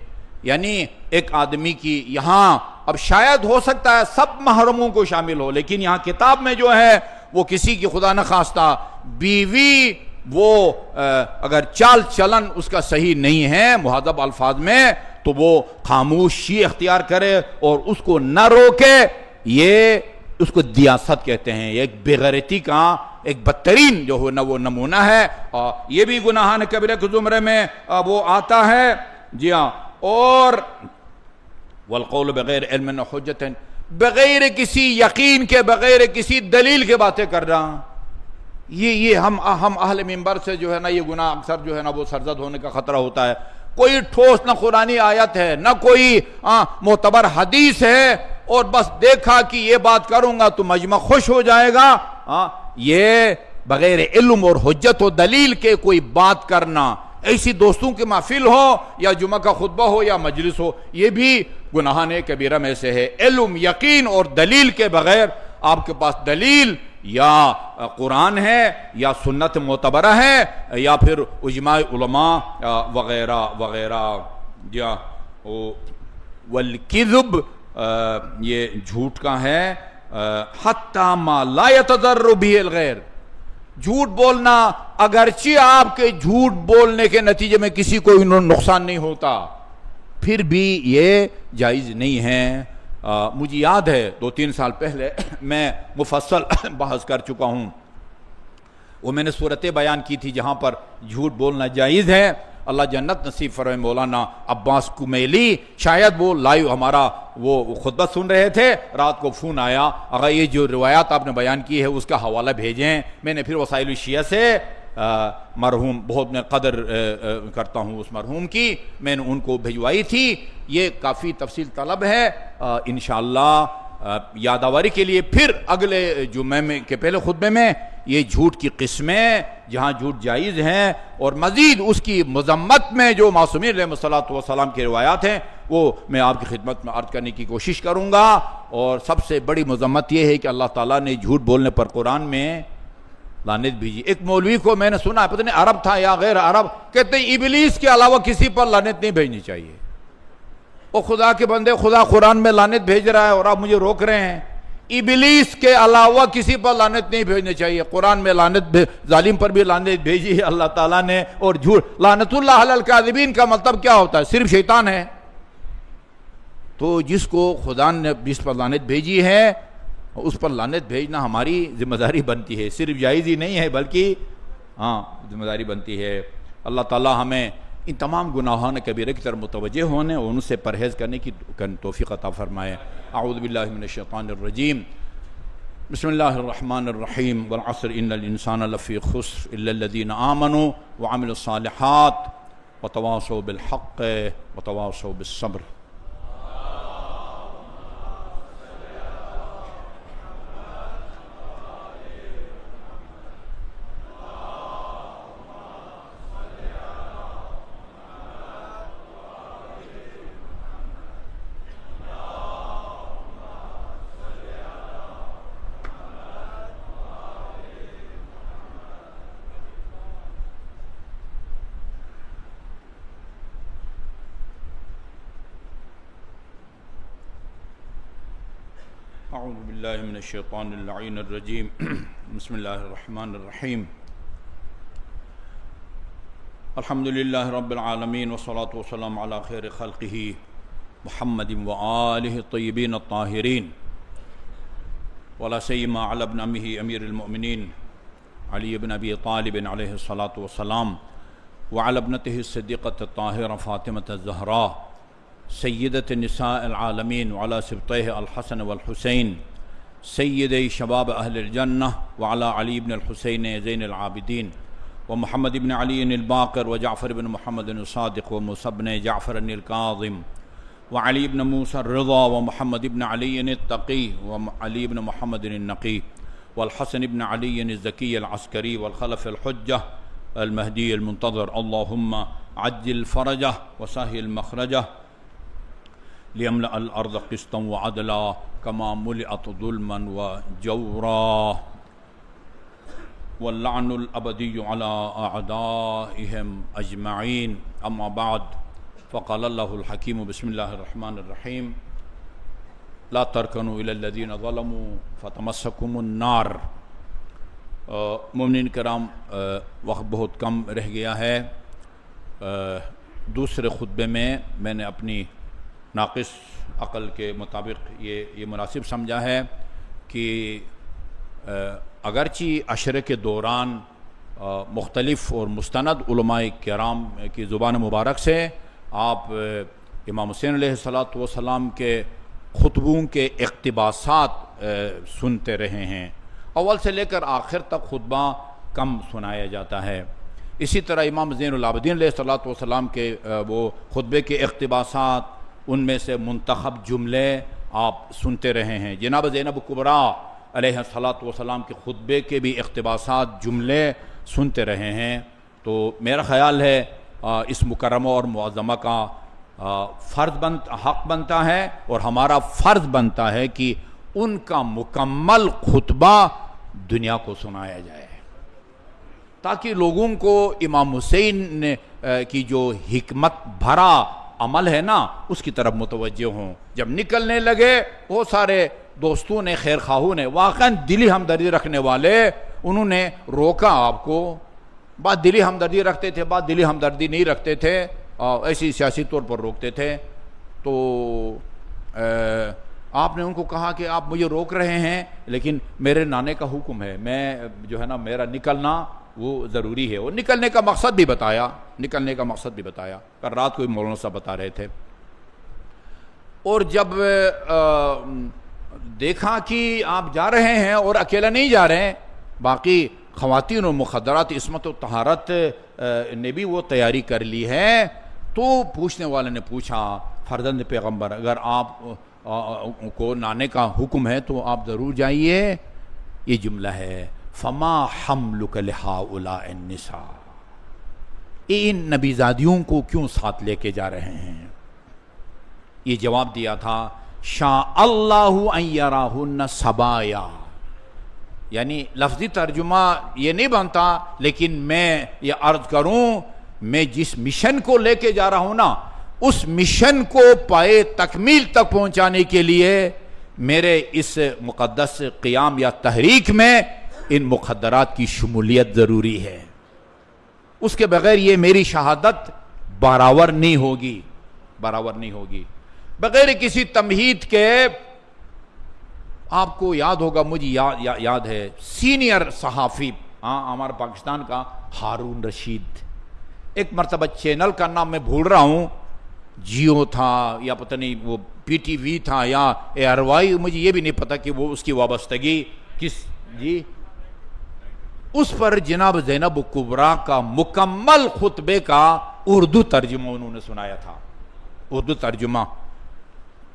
یعنی ایک آدمی کی یہاں, اب شاید ہو سکتا ہے سب محرموں کو شامل ہو, لیکن یہاں کتاب میں جو ہے وہ کسی کی خدا نخواستہ بیوی, وہ اگر چال چلن اس کا صحیح نہیں ہے مہذب الفاظ میں, تو وہ خاموشی اختیار کرے اور اس کو نہ روکے. یہ اس کو دیاست کہتے ہیں. یہ ایک بےغیرتی کا ایک بدترین جو ہے نا وہ نمونہ ہے. اور یہ بھی گناہان کبیرہ کے زمرے میں وہ آتا ہے. جی ہاں. اور والقول بغیر علم و حجت, بغیر کسی یقین کے, بغیر کسی دلیل کے باتیں کر رہا. یہ ہم اہل منبر سے جو ہے نا یہ گناہ اکثر جو ہے نا وہ سرزد ہونے کا خطرہ ہوتا ہے. کوئی ٹھوس نہ قرآنی آیت ہے نہ کوئی معتبر حدیث ہے, اور بس دیکھا کہ یہ بات کروں گا تو مجمع خوش ہو جائے گا. یہ بغیر علم اور حجت و دلیل کے کوئی بات کرنا, ایسی دوستوں کی محفل ہو یا جمعہ کا خطبہ ہو یا مجلس ہو, یہ بھی گناہان کبیرہ میں سے ہے. علم, یقین اور دلیل کے بغیر آپ کے پاس دلیل یا قرآن ہے یا سنت معتبرہ ہے یا پھر اجماع علماء وغیرہ وغیرہ. یا والکذب, یہ جھوٹ کا ہے. حتی ما لا یتضرر به الغیر, جھوٹ بولنا اگرچہ آپ کے جھوٹ بولنے کے نتیجے میں کسی کو نقصان نہیں ہوتا, پھر بھی یہ جائز نہیں ہے. مجھے یاد ہے 2-3 سال پہلے میں مفصل بحث کر چکا ہوں. وہ میں نے صورتیں بیان کی تھی جہاں پر جھوٹ بولنا جائز ہے. اللہ جنت نصیب فرمائے مولانا عباس کمیلی, شاید وہ لائیو ہمارا وہ خطبہ سن رہے تھے, رات کو فون آیا, اگر یہ جو روایات آپ نے بیان کی ہے اس کا حوالہ بھیجیں. میں نے پھر وسائل الشیعہ سے مرحوم, بہت میں قدر کرتا ہوں اس مرحوم کی, میں نے ان کو بھجوائی تھی. یہ کافی تفصیل طلب ہے. انشاءاللہ یادآوری کے لیے پھر اگلے جمعے کے پہلے خطبے میں یہ جھوٹ کی قسمیں جہاں جھوٹ جائز ہیں اور مزید اس کی مذمت میں جو معصومین علیہ الصلوۃ والسلام کی روایات ہیں وہ میں آپ کی خدمت میں عرض کرنے کی کوشش کروں گا. اور سب سے بڑی مذمت یہ ہے کہ اللہ تعالیٰ نے جھوٹ بولنے پر قرآن میں لعنت بھیجی. ایک مولوی کو میں نے سنا, پتہ نہیں عرب تھا یا غیر عرب, کہتے ہیں ابلیس کے علاوہ کسی پر لعنت نہیں بھیجنی چاہیے. اور خدا کے بندے, خدا قرآن میں لعنت بھیج رہا ہے اور آپ مجھے روک رہے ہیں. ابلیس کے علاوہ کسی پر لعنت نہیں بھیجنی چاہیے. قرآن میں لعنت ظالم پر بھی لعنت بھیجی ہے اللہ تعالیٰ نے. اور جھوٹ, لعنت اللہ علی الکاذبین کا مطلب کیا ہوتا ہے؟ صرف شیطان ہے. تو جس کو خدا نے جس پر لعنت بھیجی ہے اس پر لعنت بھیجنا ہماری ذمہ داری بنتی ہے. صرف جائز ہی نہیں ہے بلکہ ذمہ داری بنتی ہے. اللہ تعالیٰ ہمیں ان تمام گناہان کبیرہ کی طرف متوجہ ہونے اور ان سے پرہیز کرنے کی توفیق عطا فرمائے. اعوذ باللہ من الشیطان الرجیم. بسم اللہ الرحمن الرحیم. والعصر ان الانسان لفی خسر الا الذین آمنوا وعملوا الصالحات وتواصوا بالحق وتواصوا بالصبر. اعوذ باللہ من الشیطان اللعین الرجیم بسم اللہ الرحمن الرحیم الحمدللہ رب العالمین والصلاة والسلام علی خیر خلقہ محمد وآلہ الطیبین الطاہرین ولا سیما علی ابن امہ امیر المؤمنین علی بن ابی طالب علیہ الصلاة والسلام وعلی ابنتہ الصدیقۃ الطاہرہ فاطمۃ الزہراء سیدۃ نساء العالمین وعلی سبطیہ الحسن والحسین سید شباب اہل الجنہ وعلی علی بن الحسین زین العابدین ومحمد بن علی الباقر وجعفر بن محمد الصادق وموسى بن جعفر الكاظم وعلی بن موسى الرضا ومحمد بن علی التقی وعلی بن محمد النقی والحسن بن علی الزکی العسکری والخلف الحجہ المہدی المنتظر اللہم عجل فرجہ وسہل مخرجہ ليملأ الأرض قسطا وعدلا كما ملئت ظلما وجورا واللعن الأبدي على أعدائهم أجمعين أما بعد فقال الله الحكيم بسم الله الرحمن الرحيم لا تركنوا إلى الذين ظلموا فتمسكم النار. مومنین کرام، وقت بہت کم رہ گیا ہے. دوسرے خطبے میں نے اپنی ناقص عقل کے مطابق یہ مناسب سمجھا ہے کہ اگرچہ عشرے کے دوران مختلف اور مستند علماء کرام کی زبان مبارک سے آپ امام حسین علیہ السلام کے خطبوں کے اقتباسات سنتے رہے ہیں. اول سے لے کر آخر تک خطبہ کم سنایا جاتا ہے. اسی طرح امام زین العابدین علیہ السلام کے وہ خطبے کے اقتباسات، ان میں سے منتخب جملے آپ سنتے رہے ہیں. جناب زینب کبریٰ علیہ السلام کے خطبے کے بھی اقتباسات جملے سنتے رہے ہیں. تو میرا خیال ہے اس مکرمہ اور معظمہ کا حق بنتا ہے اور ہمارا فرض بنتا ہے کہ ان کا مکمل خطبہ دنیا کو سنایا جائے، تاکہ لوگوں کو امام حسین کی جو حکمت بھرا عمل ہے نا اس کی طرف متوجہ ہوں. جب نکلنے لگے وہ سارے دوستوں نے، خیر خواہوں نے، واقعاً دلی ہمدردی رکھنے والے، انہوں نے روکا آپ کو. بعد دلی ہمدردی رکھتے تھے، بعد دلی ہمدردی نہیں رکھتے تھے، ایسی سیاسی طور پر روکتے تھے. تو آپ نے ان کو کہا کہ آپ مجھے روک رہے ہیں لیکن میرے نانے کا حکم ہے، میں جو ہے نا میرا نکلنا وہ ضروری ہے. اور نکلنے کا مقصد بھی بتایا. کل رات کو مولانا صاحب بتا رہے تھے. اور جب دیکھا کہ آپ جا رہے ہیں اور اکیلا نہیں جا رہے ہیں، باقی خواتین اور مخدرات عصمت و طہارت نے بھی وہ تیاری کر لی ہے، تو پوچھنے والے نے پوچھا فرزند پیغمبر اگر آپ کو نانے کا حکم ہے تو آپ ضرور جائیے. یہ جملہ ہے فما حملک لہؤلاء النساء، ان نبی زادیوں کو کیوں ساتھ لے کے جا رہے ہیں؟ یہ جواب دیا تھا شاء اللہ ان یراہن صبایا. یعنی لفظی ترجمہ یہ نہیں بنتا، لیکن میں یہ عرض کروں، میں جس مشن کو لے کے جا رہا ہوں نا، اس مشن کو پائے تکمیل تک پہنچانے کے لیے میرے اس مقدس قیام یا تحریک میں ان مخدرات کی شمولیت ضروری ہے. اس کے بغیر یہ میری شہادت برابر نہیں ہوگی. بغیر کسی تمہید کے. آپ کو یاد ہوگا، مجھے یاد ہے، سینئر صحافی ہمارا پاکستان کا ہارون رشید، ایک مرتبہ چینل کا نام میں بھول رہا ہوں، جیو تھا یا پتہ نہیں وہ پی ٹی وی تھا یا اے آر وائی، مجھے یہ بھی نہیں پتا کہ وہ اس کی وابستگی کس اس پر جناب زینب کبریٰ کا مکمل خطبے کا اردو ترجمہ انہوں نے سنایا تھا. اردو ترجمہ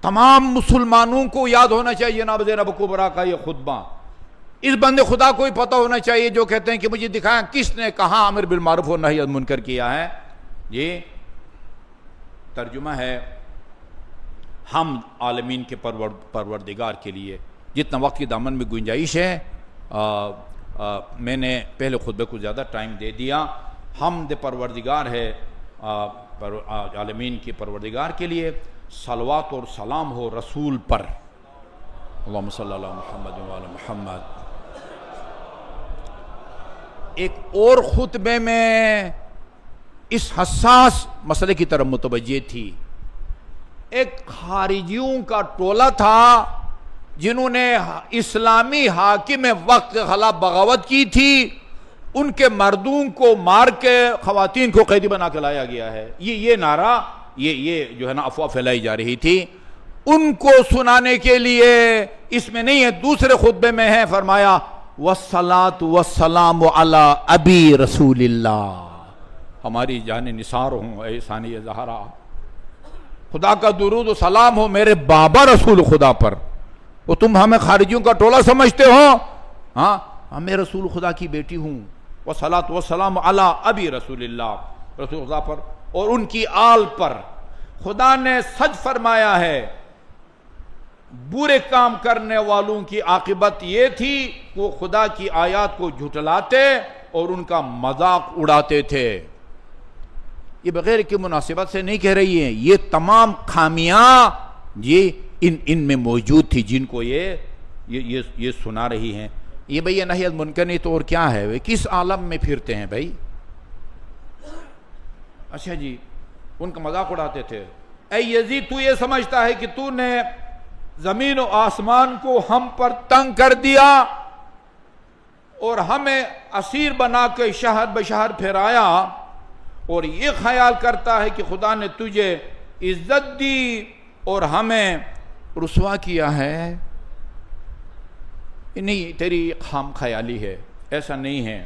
تمام مسلمانوں کو یاد ہونا چاہیے. جناب زینب کبریٰ کا یہ خطبہ اس بندے خدا کو ہی پتہ ہونا چاہیے جو کہتے ہیں کہ مجھے دکھائیں کس نے کہاں امر بالمعروف و نہی عن المنکر کیا ہے. یہ ترجمہ ہے ہم عالمین کے پروردگار کے لیے. جتنا وقت کی دامن میں گنجائش ہے، میں نے پہلے خطبے کو زیادہ ٹائم دے دیا. حمد پروردگار ہے عالمین کے پروردگار کے لیے. صلوات اور سلام ہو رسول پر. اللہم صلی اللہ محمد وعلی محمد۔ ایک اور خطبے میں اس حساس مسئلے کی طرف متوجہ تھی۔ ایک خارجیوں کا ٹولہ تھا جنہوں نے اسلامی حاکم وقت کے خلاف بغاوت کی تھی، ان کے مردوں کو مار کے خواتین کو قیدی بنا کے لایا گیا ہے۔ یہ نعرہ یہ جو ہے نا افواہ پھیلائی جا رہی تھی، ان کو سنانے کے لیے اس میں نہیں ہے، دوسرے خطبے میں ہے، فرمایا والصلاۃ والسلام علی ابی رسول اللہ، ہماری جان نثار ہوں اے ثانی زہرا، خدا کا درود و سلام ہو میرے بابا رسول خدا پر۔ وہ تم ہمیں خارجیوں کا ٹولہ سمجھتے ہو؟ ہاں میں رسول خدا کی بیٹی ہوں۔ والصلاۃ والسلام علی ابی رسول اللہ، رسول خدا پر اور ان کی آل پر۔ خدا نے سچ فرمایا ہے، برے کام کرنے والوں کی عاقبت یہ تھی کہ وہ خدا کی آیات کو جھٹلاتے اور ان کا مذاق اڑاتے تھے۔ یہ بغیر کی مناسبت سے نہیں کہہ رہی ہیں، یہ تمام خامیاں یہ ان میں موجود تھی جن کو یہ سنا رہی ہیں۔ یہ بھئی یہ نہی از منکر نہیں تو اور کیا ہے؟ وہ کس عالم میں پھرتے ہیں بھائی؟ اچھا جی، ان کا مذاق اڑاتے تھے۔ اے یزید، تو یہ سمجھتا ہے کہ تو نے زمین و آسمان کو ہم پر تنگ کر دیا اور ہمیں اسیر بنا کے شہر بشہر پھرایا، اور یہ خیال کرتا ہے کہ خدا نے تجھے عزت دی اور ہمیں رسوا کیا ہے؟ نہیں، تیری خام خیالی ہے، ایسا نہیں ہے۔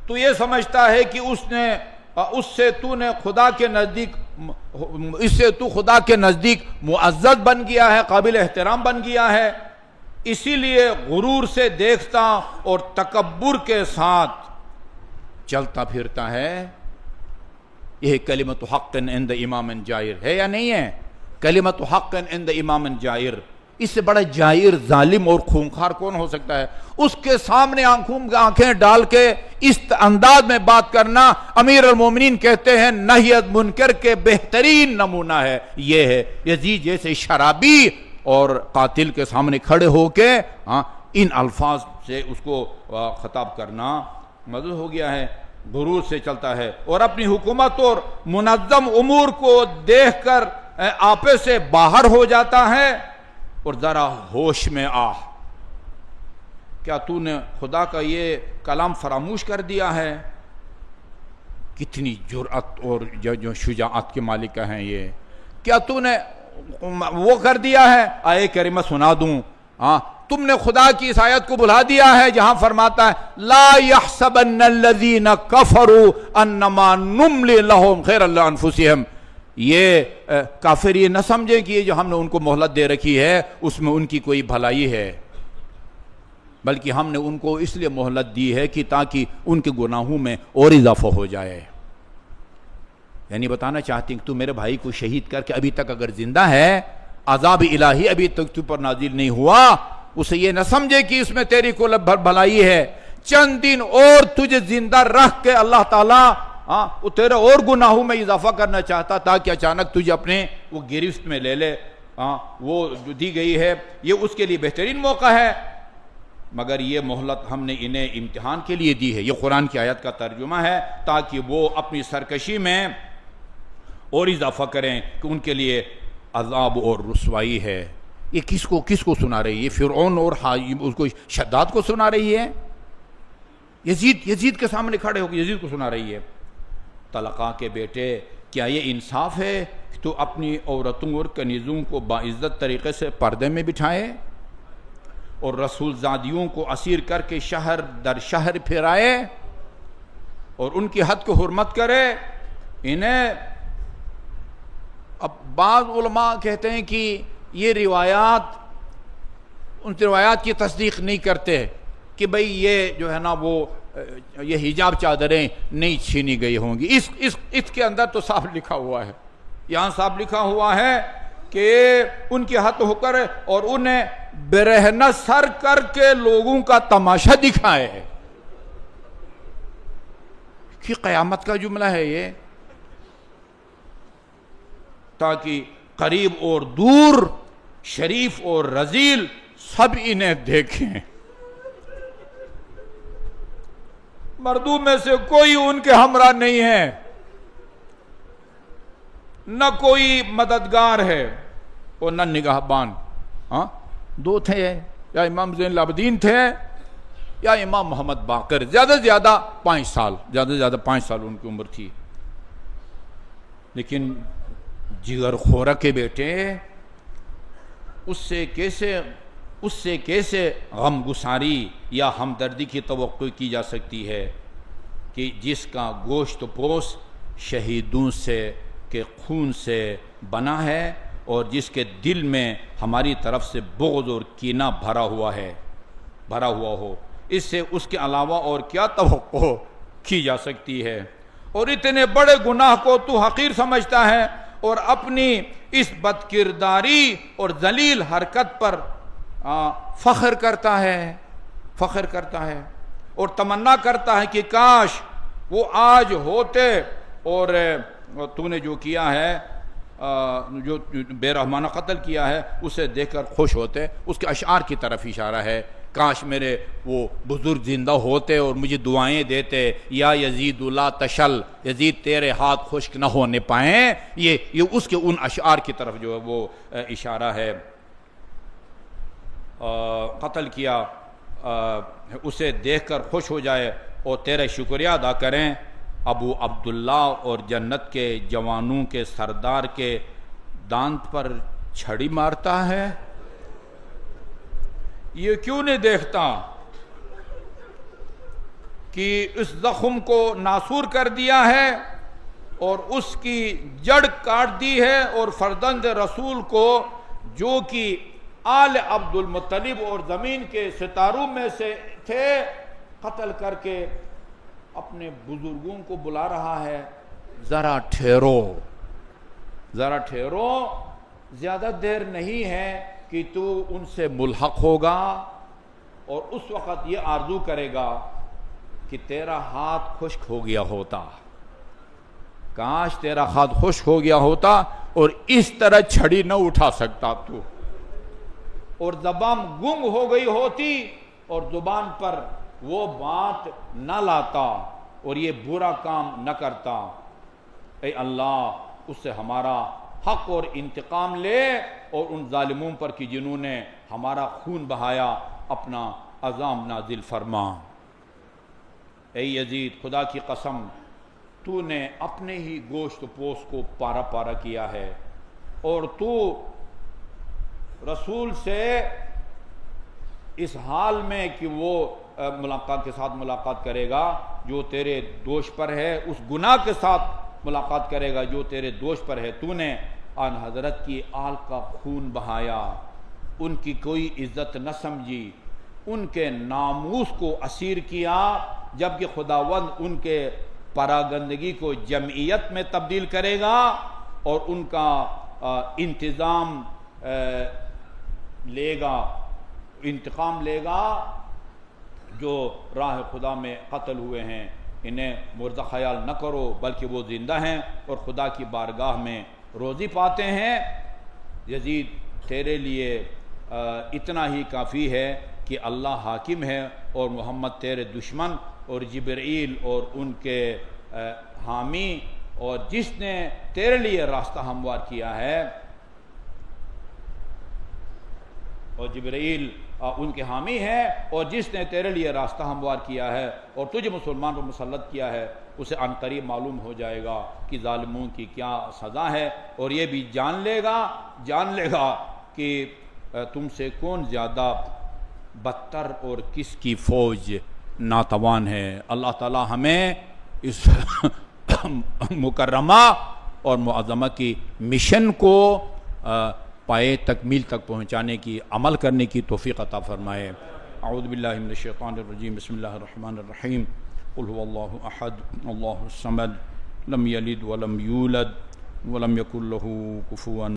تو یہ سمجھتا ہے کہ اس سے تو خدا کے نزدیک معزز بن گیا ہے، قابل احترام بن گیا ہے، اسی لیے غرور سے دیکھتا اور تکبر کے ساتھ چلتا پھرتا ہے۔ یہ کلمت حق عند امام جائر ہے یا نہیں ہے؟ کلمت حق عند امام جائر، اس سے بڑا جائر، ظالم اور خونخوار کون ہو سکتا ہے؟ اس کے سامنے آنکھیں ڈال کے اس انداز میں بات کرنا، امیر المومنین کہتے ہیں نہی از منکر کے بہترین نمونہ ہے۔ یہ ہے یزید جیسے شرابی اور قاتل کے سامنے کھڑے ہو کے ان الفاظ سے اس کو خطاب کرنا مدد ہو گیا ہے، غرور سے چلتا ہے اور اپنی حکومت اور منظم امور کو دیکھ کر آپے سے باہر ہو جاتا ہے۔ اور ذرا ہوش میں آ، کیا تو نے خدا کا یہ کلام فراموش کر دیا ہے؟ کتنی جرأت اور جو شجاعت کے مالک ہیں یہ، کیا تو نے وہ کر دیا ہے؟ آیے کریمہ سنا دوں، تم نے خدا کی اس آیت کو بھلا دیا ہے جہاں فرماتا ہے لا يحسبن الذين كفروا انما نملي لهم خيرا لانفسهم، یہ کافر یہ نہ سمجھیں کہ یہ جو ہم نے ان کو مہلت دے رکھی ہے اس میں ان کی کوئی بھلائی ہے، بلکہ ہم نے ان کو اس لیے مہلت دی ہے کہ تاکہ ان کے گناہوں میں اور اضافہ ہو جائے۔ یعنی بتانا چاہتے ہیں کہ تو میرے بھائی کو شہید کر کے ابھی تک اگر زندہ ہے، عذاب الہی ابھی تک تو پر نازل نہیں ہوا، اسے یہ نہ سمجھے کہ اس میں تیری کو بھلائی ہے، چند دن اور تجھے زندہ رکھ کے اللہ تعالیٰ وہ تیرے اور گناہوں میں اضافہ کرنا چاہتا تاکہ اچانک تجھے اپنے وہ گرفت میں لے لے۔ وہ جو دی گئی ہے یہ اس کے لیے بہترین موقع ہے، مگر یہ مہلت ہم نے انہیں امتحان کے لیے دی ہے۔ یہ قرآن کی آیت کا ترجمہ ہے تاکہ وہ اپنی سرکشی میں اور اضافہ کریں کہ ان کے لیے عذاب اور رسوائی ہے۔ یہ کس کو سنا رہی ہے؟ یہ فرعون اور اس کو شداد کو سنا رہی ہے؟ یزید کے سامنے کھڑے ہو کے یزید کو سنا رہی ہے۔ طلقاء کے بیٹے، کیا یہ انصاف ہے کہ تو اپنی عورتوں اور کنیزوں کو باعزت طریقے سے پردے میں بٹھائے اور رسول زادیوں کو اسیر کر کے شہر در شہر پھرائے اور ان کی حد کو حرمت کرے؟ انہیں اب بعض علماء کہتے ہیں کہ یہ روایات ان روایات کی تصدیق نہیں کرتے کہ بھئی یہ جو ہے نا وہ یہ حجاب چادریں نہیں چھینی گئی ہوں گی۔ اس کے اندر تو صاف لکھا ہوا ہے، یہاں صاف لکھا ہوا ہے کہ ان کی حد ہو کر اور انہیں برہنہ سر کر کے لوگوں کا تماشا دکھائے ہے۔ کہ قیامت کا جملہ ہے یہ، تاکہ قریب اور دور شریف اور رذیل سب انہیں دیکھیں، مردوں میں سے کوئی ان کے ہمراہ نہیں ہے، نہ کوئی مددگار ہے اور نہ نگہبان۔ ہاں دو تھے، یا امام زین العابدین تھے یا امام محمد باقر، زیادہ سے زیادہ 5 سال، زیادہ سے زیادہ 5 سال ان کی عمر تھی۔ لیکن جگر خورہ کے بیٹے، اس سے کیسے غم گساری یا ہمدردی کی توقع کی جا سکتی ہے کہ جس کا گوشت پوش شہیدوں سے کے خون سے بنا ہے اور جس کے دل میں ہماری طرف سے بغض اور کینہ بھرا ہوا ہو، اس سے اس کے علاوہ اور کیا توقع کی جا سکتی ہے؟ اور اتنے بڑے گناہ کو تو حقیر سمجھتا ہے اور اپنی اس بد کرداری اور ذلیل حرکت پر فخر کرتا ہے اور تمنا کرتا ہے کہ کاش وہ آج ہوتے اور تو نے جو کیا ہے، جو بے رحمانہ قتل کیا ہے، اسے دیکھ کر خوش ہوتے۔ اس کے اشعار کی طرف اشارہ ہے، کاش میرے وہ بزرگ زندہ ہوتے اور مجھے دعائیں دیتے، یا یزید لا تشل، یزید تیرے ہاتھ خشک نہ ہونے پائیں۔ یہ اس کے ان اشعار کی طرف جو ہے وہ اشارہ ہے۔ قتل کیا، اسے دیکھ کر خوش ہو جائے اور تیرے شکریہ ادا کریں۔ ابو عبداللہ اور جنت کے جوانوں کے سردار کے دانت پر چھڑی مارتا ہے، یہ کیوں نہیں دیکھتا کہ اس زخم کو ناسور کر دیا ہے اور اس کی جڑ کاٹ دی ہے، اور فرزند رسول کو جو کہ آل عبد المطلب اور زمین کے ستاروں میں سے تھے، قتل کر کے اپنے بزرگوں کو بلا رہا ہے، ذرا ٹھہرو، زیادہ دیر نہیں ہے کہ تو ان سے ملحق ہوگا، اور اس وقت یہ آرزو کرے گا کہ تیرا ہاتھ خشک ہو گیا ہوتا، کاش تیرا ہاتھ خشک ہو گیا ہوتا اور اس طرح چھڑی نہ اٹھا سکتا تو، اور زبان گنگ ہو گئی ہوتی اور زبان پر وہ بات نہ لاتا اور یہ برا کام نہ کرتا۔ اے اللہ، اس سے ہمارا حق اور انتقام لے اور ان ظالموں پر کہ جنہوں نے ہمارا خون بہایا اپنا عذاب نازل فرما۔ اے یزید، خدا کی قسم، تو نے اپنے ہی گوشت پوش کو پارا پارا کیا ہے، اور تو رسول سے اس حال میں کہ وہ ملاقات کے ساتھ ملاقات کرے گا جو تیرے دوش پر ہے، اس گناہ کے ساتھ ملاقات کرے گا جو تیرے دوش پر ہے۔ تو نے آن حضرت کی آل کا خون بہایا، ان کی کوئی عزت نہ سمجھی، ان کے ناموس کو اسیر کیا، جبکہ خداوند ان کے پراگندگی کو جمعیت میں تبدیل کرے گا اور ان کا انتقام لے گا جو راہ خدا میں قتل ہوئے ہیں۔ انہیں مردہ خیال نہ کرو، بلکہ وہ زندہ ہیں اور خدا کی بارگاہ میں روزی پاتے ہیں۔ یزید، تیرے لیے اتنا ہی کافی ہے کہ اللہ حاکم ہے اور محمد تیرے دشمن اور جبرائیل اور ان کے حامی، اور جس نے تیرے لیے راستہ ہموار کیا ہے، اور جبرائیل ان کے حامی ہے، اور جس نے تیرے لیے راستہ ہموار کیا ہے اور تجھے مسلمان پر مسلط کیا ہے، اسے عن قریب معلوم ہو جائے گا کہ ظالموں کی کیا سزا ہے، اور یہ بھی جان لے گا کہ تم سے کون زیادہ بدتر اور کس کی فوج ناتوان ہے۔ اللہ تعالی ہمیں اس مکرمہ اور معظمہ کی مشن کو پائے تکمیل تک پہنچانے کی، عمل کرنے کی توفیق عطا فرمائے۔ اعوذ باللہ من الشیطان الرجیم، بسم اللہ الرحمن الرحیم، قل هو اللہ احد اللہ الصمد لم یلد ولم یولد ولم یکن له کفوا